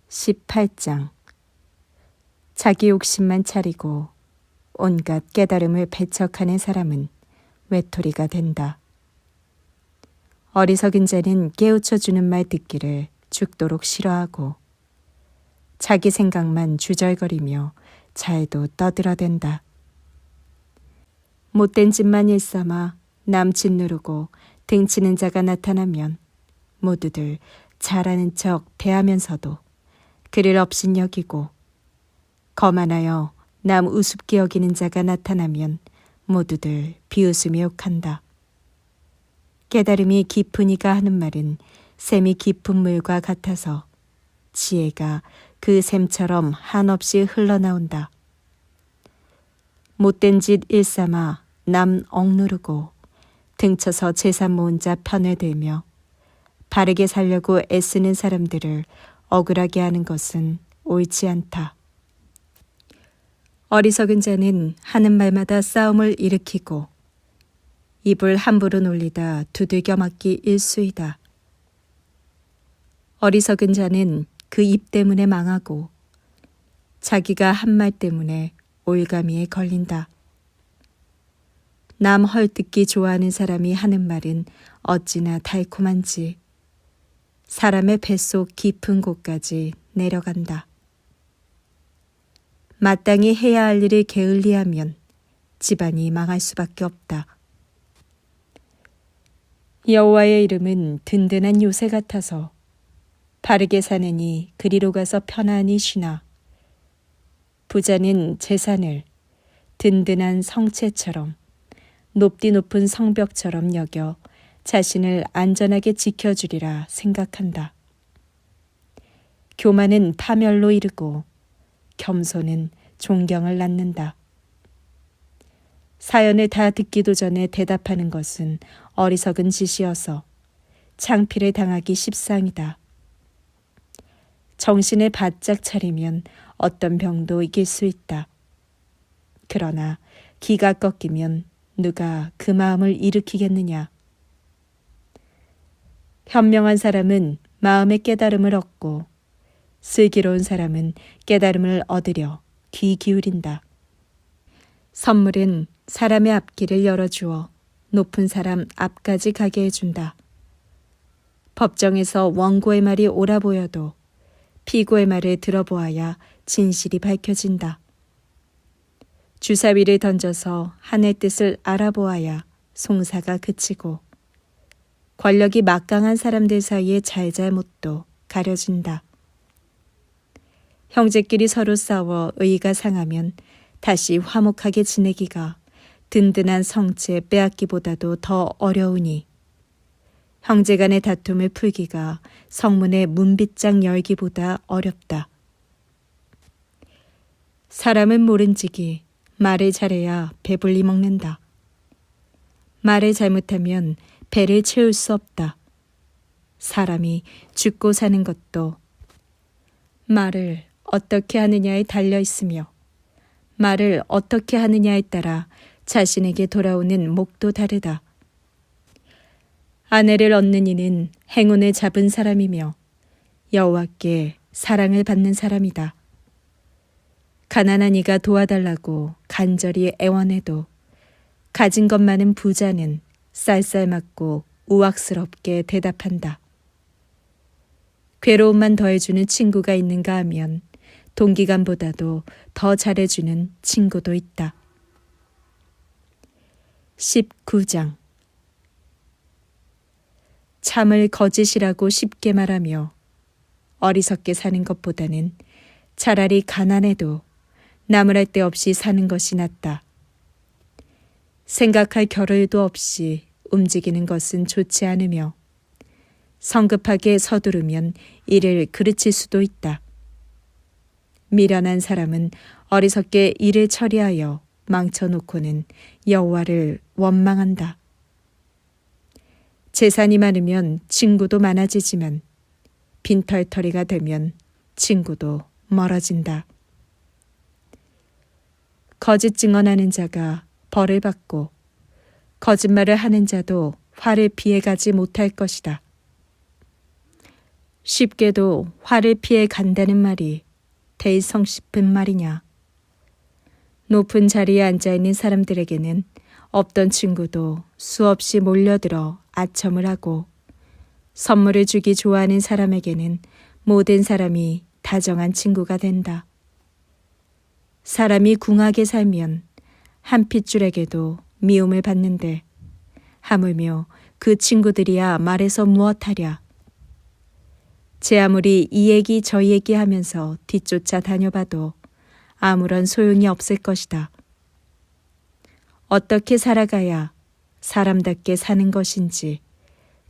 18장. 자기 욕심만 차리고 온갖 깨달음을 배척하는 사람은 외톨이가 된다. 어리석은 자는 깨우쳐주는 말 듣기를 죽도록 싫어하고 자기 생각만 주절거리며 잘도 떠들어댄다. 못된 짓만 일삼아 남 짓누르고 등치는 자가 나타나면 모두들 잘하는 척 대하면서도 그를 업신여기고 거만하여 남 우습게 여기는 자가 나타나면 모두들 비웃으며 욕한다. 깨달음이 깊은 이가 하는 말은 샘이 깊은 물과 같아서 지혜가 그 샘처럼 한없이 흘러나온다. 못된 짓 일삼아 남 억누르고 등쳐서 재산 모은 자 편을 들며 바르게 살려고 애쓰는 사람들을 억울하게 하는 것은 옳지 않다. 어리석은 자는 하는 말마다 싸움을 일으키고 입을 함부로 놀리다 두들겨 맞기 일쑤이다. 어리석은 자는 그 입 때문에 망하고 자기가 한 말 때문에 올가미에 걸린다. 남 헐뜯기 좋아하는 사람이 하는 말은 어찌나 달콤한지 사람의 뱃속 깊은 곳까지 내려간다. 마땅히 해야 할 일을 게을리하면 집안이 망할 수밖에 없다. 여호와의 이름은 든든한 요새 같아서 바르게 사느니 그리로 가서 편안히 쉬나 부자는 재산을 든든한 성체처럼 높디 높은 성벽처럼 여겨 자신을 안전하게 지켜주리라 생각한다. 교만은 파멸로 이르고 겸손은 존경을 낳는다. 사연을 다 듣기도 전에 대답하는 것은 어리석은 짓이어서 창피를 당하기 십상이다. 정신을 바짝 차리면 어떤 병도 이길 수 있다. 그러나 기가 꺾이면 누가 그 마음을 일으키겠느냐. 현명한 사람은 마음의 깨달음을 얻고 슬기로운 사람은 깨달음을 얻으려 귀 기울인다. 선물은 사람의 앞길을 열어주어 높은 사람 앞까지 가게 해준다. 법정에서 원고의 말이 옳아 보여도 피고의 말을 들어보아야 진실이 밝혀진다. 주사위를 던져서 하늘 뜻을 알아보아야 송사가 그치고 권력이 막강한 사람들 사이의 잘잘못도 가려진다. 형제끼리 서로 싸워 의의가 상하면 다시 화목하게 지내기가 든든한 성체 빼앗기보다도 더 어려우니 형제 간의 다툼을 풀기가 성문의 문빗장 열기보다 어렵다. 사람은 모른지기 말을 잘해야 배불리 먹는다. 말을 잘못하면 배를 채울 수 없다. 사람이 죽고 사는 것도 말을 어떻게 하느냐에 달려 있으며 말을 어떻게 하느냐에 따라 자신에게 돌아오는 목도 다르다. 아내를 얻는 이는 행운을 잡은 사람이며 여호와께 사랑을 받는 사람이다. 가난한 이가 도와달라고 간절히 애원해도 가진 것 많은 부자는 쌀쌀맞고 우악스럽게 대답한다. 괴로움만 더해주는 친구가 있는가 하면 동기간보다도 더 잘해주는 친구도 있다. 19장. 참을 거짓이라고 쉽게 말하며 어리석게 사는 것보다는 차라리 가난해도 나무랄 데 없이 사는 것이 낫다. 생각할 겨를도 없이 움직이는 것은 좋지 않으며 성급하게 서두르면 일을 그르칠 수도 있다. 미련한 사람은 어리석게 일을 처리하여 망쳐놓고는 여호와를 원망한다. 재산이 많으면 친구도 많아지지만 빈털터리가 되면 친구도 멀어진다. 거짓 증언하는 자가 벌을 받고 거짓말을 하는 자도 화를 피해가지 못할 것이다. 쉽게도 화를 피해 간다는 말이 대성 싶은 말이냐. 높은 자리에 앉아있는 사람들에게는 없던 친구도 수없이 몰려들어 아첨을 하고, 선물을 주기 좋아하는 사람에게는 모든 사람이 다정한 친구가 된다. 사람이 궁하게 살면 한 핏줄에게도 미움을 받는데 하물며 그 친구들이야 말해서 무엇하랴. 제 아무리 이 얘기 저 얘기 하면서 뒤쫓아 다녀봐도 아무런 소용이 없을 것이다. 어떻게 살아가야 사람답게 사는 것인지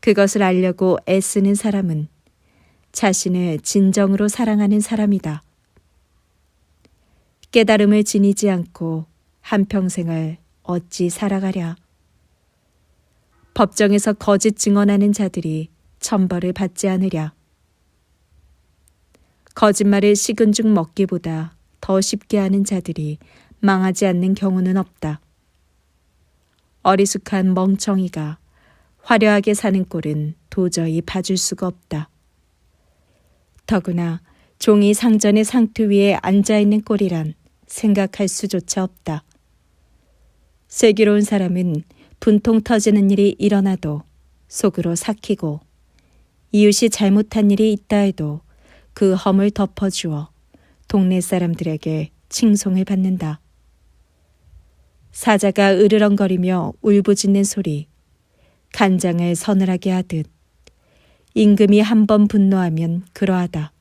그것을 알려고 애쓰는 사람은 자신을 진정으로 사랑하는 사람이다. 깨달음을 지니지 않고 한평생을 어찌 살아가랴. 법정에서 거짓 증언하는 자들이 천벌을 받지 않으랴. 거짓말을 식은 죽 먹기보다 더 쉽게 하는 자들이 망하지 않는 경우는 없다. 어리숙한 멍청이가 화려하게 사는 꼴은 도저히 봐줄 수가 없다. 더구나 종이 상전의 상투 위에 앉아있는 꼴이란 생각할 수조차 없다. 슬기로운 사람은 분통 터지는 일이 일어나도 속으로 삭히고, 이웃이 잘못한 일이 있다 해도 그 험을 덮어주어 동네 사람들에게 칭송을 받는다. 사자가 으르렁거리며 울부짖는 소리, 간장을 서늘하게 하듯 임금이 한 번 분노하면 그러하다.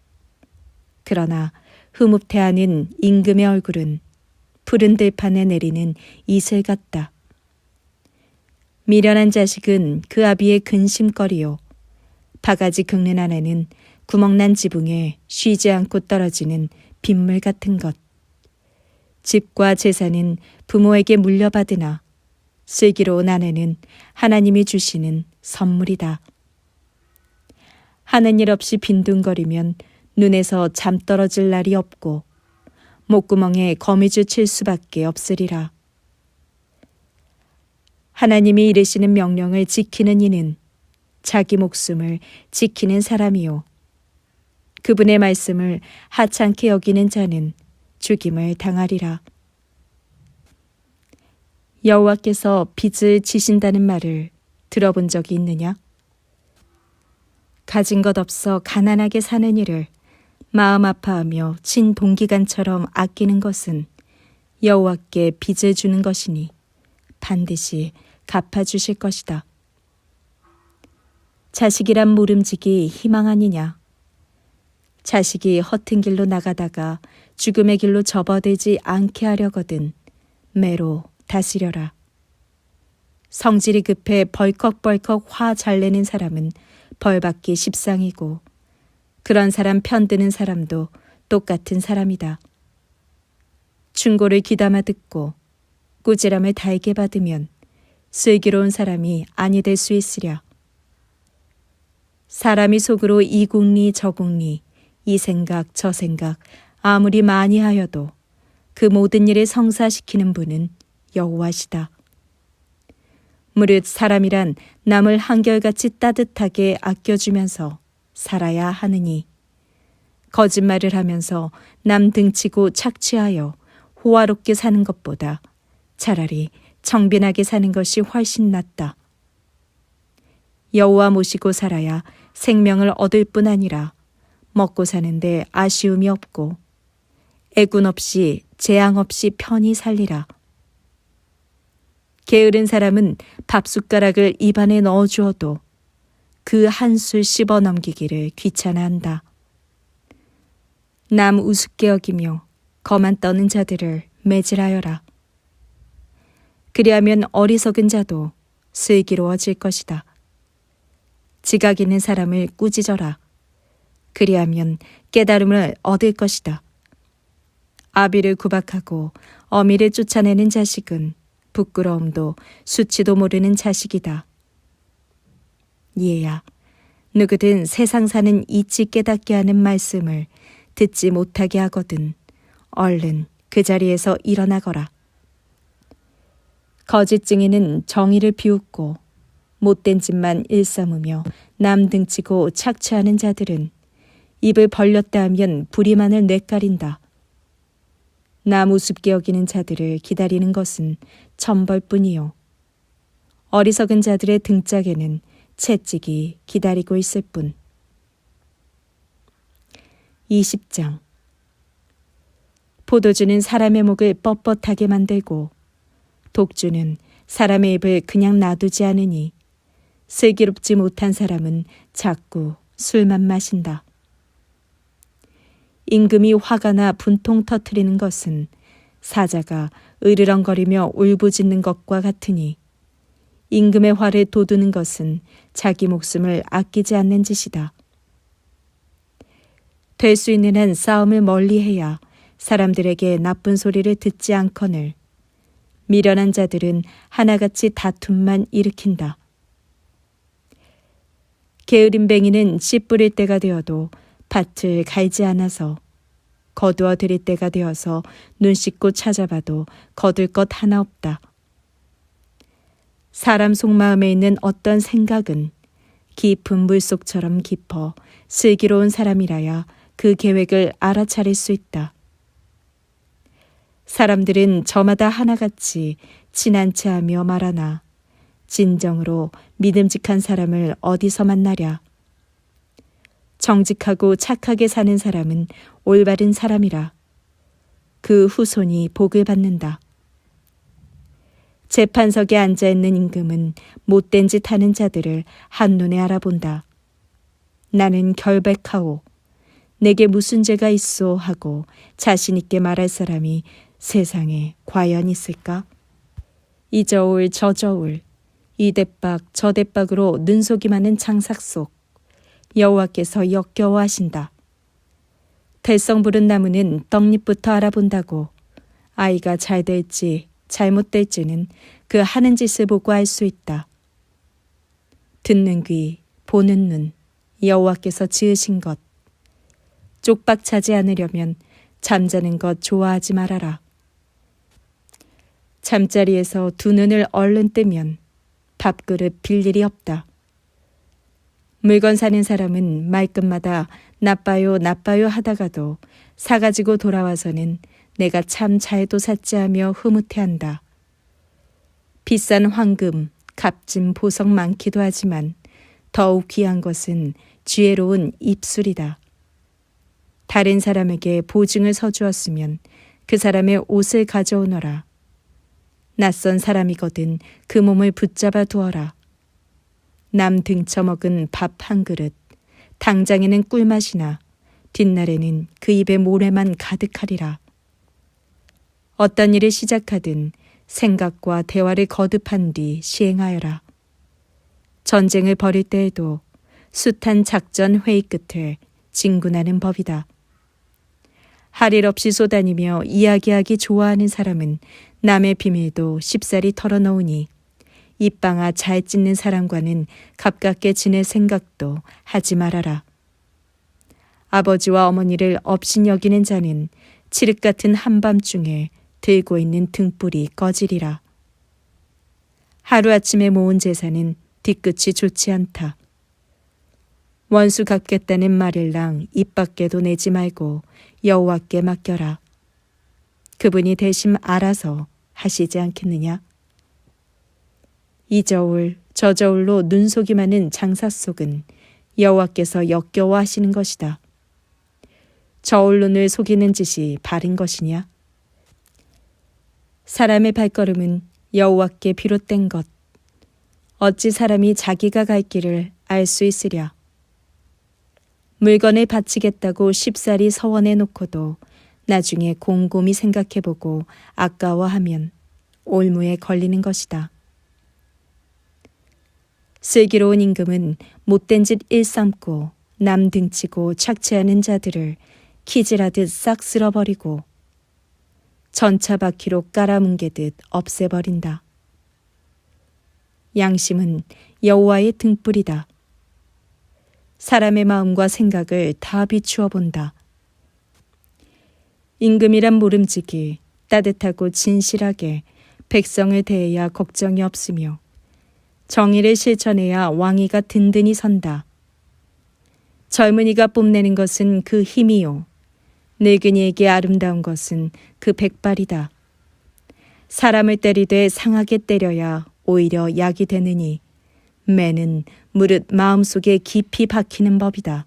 그러나 흐뭇해하는 임금의 얼굴은 푸른 들판에 내리는 이슬 같다. 미련한 자식은 그 아비의 근심거리요, 바가지 긁는 아내는 구멍난 지붕에 쉬지 않고 떨어지는 빗물 같은 것. 집과 재산은 부모에게 물려받으나 슬기로운 아내는 하나님이 주시는 선물이다. 하는 일 없이 빈둥거리면 눈에서 잠 떨어질 날이 없고 목구멍에 거미줄 칠 수밖에 없으리라. 하나님이 이르시는 명령을 지키는 이는 자기 목숨을 지키는 사람이요, 그분의 말씀을 하찮게 여기는 자는 죽임을 당하리라. 여호와께서 빚을 지신다는 말을 들어본 적이 있느냐? 가진 것 없어 가난하게 사는 이를 마음 아파하며 친동기간처럼 아끼는 것은 여호와께 빚을 주는 것이니 반드시 갚아주실 것이다. 자식이란 모름지기 희망 아니냐? 자식이 허튼 길로 나가다가 죽음의 길로 접어들지 않게 하려거든 매로 다스려라. 성질이 급해 벌컥벌컥 화 잘 내는 사람은 벌받기 십상이고, 그런 사람 편드는 사람도 똑같은 사람이다. 충고를 귀담아 듣고 꾸지람을 달게 받으면 슬기로운 사람이 아니 될 수 있으랴. 사람이 속으로 이 궁리 저 궁리, 이 생각 저 생각 아무리 많이 하여도 그 모든 일을 성사시키는 분은 여호와시다. 무릇 사람이란 남을 한결같이 따뜻하게 아껴주면서 살아야 하느니, 거짓말을 하면서 남 등치고 착취하여 호화롭게 사는 것보다 차라리 청빈하게 사는 것이 훨씬 낫다. 여호와 모시고 살아야 생명을 얻을 뿐 아니라 먹고 사는데 아쉬움이 없고 애군 없이 재앙 없이 편히 살리라. 게으른 사람은 밥숟가락을 입안에 넣어주어도 그 한 술 씹어 넘기기를 귀찮아한다. 남 우습게 여기며 거만 떠는 자들을 매질하여라. 그리하면 어리석은 자도 슬기로워질 것이다. 지각 있는 사람을 꾸짖어라. 그리하면 깨달음을 얻을 것이다. 아비를 구박하고 어미를 쫓아내는 자식은 부끄러움도 수치도 모르는 자식이다. 얘야, 누구든 세상 사는 이치 깨닫게 하는 말씀을 듣지 못하게 하거든 얼른 그 자리에서 일어나거라. 거짓 증인은 정의를 비웃고 못된 짓만 일삼으며 남 등치고 착취하는 자들은 입을 벌렸다 하면 부리만을 뇌까린다. 남 우습게 여기는 자들을 기다리는 것은 천벌뿐이요. 어리석은 자들의 등짝에는 채찍이 기다리고 있을 뿐. 20장. 포도주는 사람의 목을 뻣뻣하게 만들고 독주는 사람의 입을 그냥 놔두지 않으니 슬기롭지 못한 사람은 자꾸 술만 마신다. 임금이 화가 나 분통 터뜨리는 것은 사자가 으르렁거리며 울부짖는 것과 같으니 임금의 화를 돋우는 것은 자기 목숨을 아끼지 않는 짓이다. 될 수 있는 한 싸움을 멀리해야 사람들에게 나쁜 소리를 듣지 않거늘 미련한 자들은 하나같이 다툼만 일으킨다. 게으름뱅이는 씨 뿌릴 때가 되어도 밭을 갈지 않아서 거두어 들일 때가 되어서 눈 씻고 찾아봐도 거둘 것 하나 없다. 사람 속마음에 있는 어떤 생각은 깊은 물속처럼 깊어 슬기로운 사람이라야 그 계획을 알아차릴 수 있다. 사람들은 저마다 하나같이 친한 체하며 말하나 진정으로 믿음직한 사람을 어디서 만나랴. 정직하고 착하게 사는 사람은 올바른 사람이라. 그 후손이 복을 받는다. 재판석에 앉아있는 임금은 못된 짓 하는 자들을 한눈에 알아본다. 나는 결백하오. 내게 무슨 죄가 있소 하고 자신 있게 말할 사람이 세상에 과연 있을까? 이 저울 저 저울 이 대박 저 대박으로 눈속이 많은 장삭 속 여호와께서 역겨워하신다. 될성 부른 나무는 떡잎부터 알아본다고. 아이가 잘 될지 잘못될지는 그 하는 짓을 보고 알 수 있다. 듣는 귀, 보는 눈, 여호와께서 지으신 것. 쪽박 차지 않으려면 잠자는 것 좋아하지 말아라. 잠자리에서 두 눈을 얼른 뜨면 밥그릇 빌 일이 없다. 물건 사는 사람은 말끝마다 나빠요 나빠요 하다가도 사가지고 돌아와서는 내가 참 잘도 샀지 하며 흐뭇해한다. 비싼 황금, 값진 보석 많기도 하지만 더욱 귀한 것은 지혜로운 입술이다. 다른 사람에게 보증을 서주었으면 그 사람의 옷을 가져오너라. 낯선 사람이거든 그 몸을 붙잡아 두어라. 남 등쳐먹은 밥 한 그릇, 당장에는 꿀맛이나 뒷날에는 그 입에 모래만 가득하리라. 어떤 일을 시작하든 생각과 대화를 거듭한 뒤 시행하여라. 전쟁을 벌일 때에도 숱한 작전 회의 끝에 진군하는 법이다. 할 일 없이 쏘다니며 이야기하기 좋아하는 사람은 남의 비밀도 쉽사리 털어놓으니 입방아 잘 찢는 사람과는 가깝게 지낼 생각도 하지 말아라. 아버지와 어머니를 업신 여기는 자는 칠흑 같은 한밤중에 들고 있는 등불이 꺼지리라. 하루아침에 모은 재산은 뒤끝이 좋지 않다. 원수 갚겠다는 말일랑 입 밖에도 내지 말고 여호와께 맡겨라. 그분이 대신 알아서 하시지 않겠느냐? 이 저울 저 저울로 눈속이 많은 장사 속은 여호와께서 역겨워하시는 것이다. 저울 눈을 속이는 짓이 바른 것이냐? 사람의 발걸음은 여호와께 비롯된 것. 어찌 사람이 자기가 갈 길을 알 수 있으랴? 물건을 바치겠다고 쉽사리 서원해 놓고도 나중에 곰곰이 생각해보고 아까워하면 올무에 걸리는 것이다. 슬기로운 임금은 못된 짓 일삼고 남 등치고 착취하는 자들을 키질하듯 싹 쓸어버리고 전차바퀴로 깔아뭉개듯 없애버린다. 양심은 여호와의 등불이다. 사람의 마음과 생각을 다 비추어 본다. 임금이란 모름지기 따뜻하고 진실하게 백성을 대해야 걱정이 없으며 정의를 실천해야 왕위가 든든히 선다. 젊은이가 뽐내는 것은 그 힘이요. 늙은이에게 아름다운 것은 그 백발이다. 사람을 때리되 상하게 때려야 오히려 약이 되느니 매는 무릇 마음속에 깊이 박히는 법이다.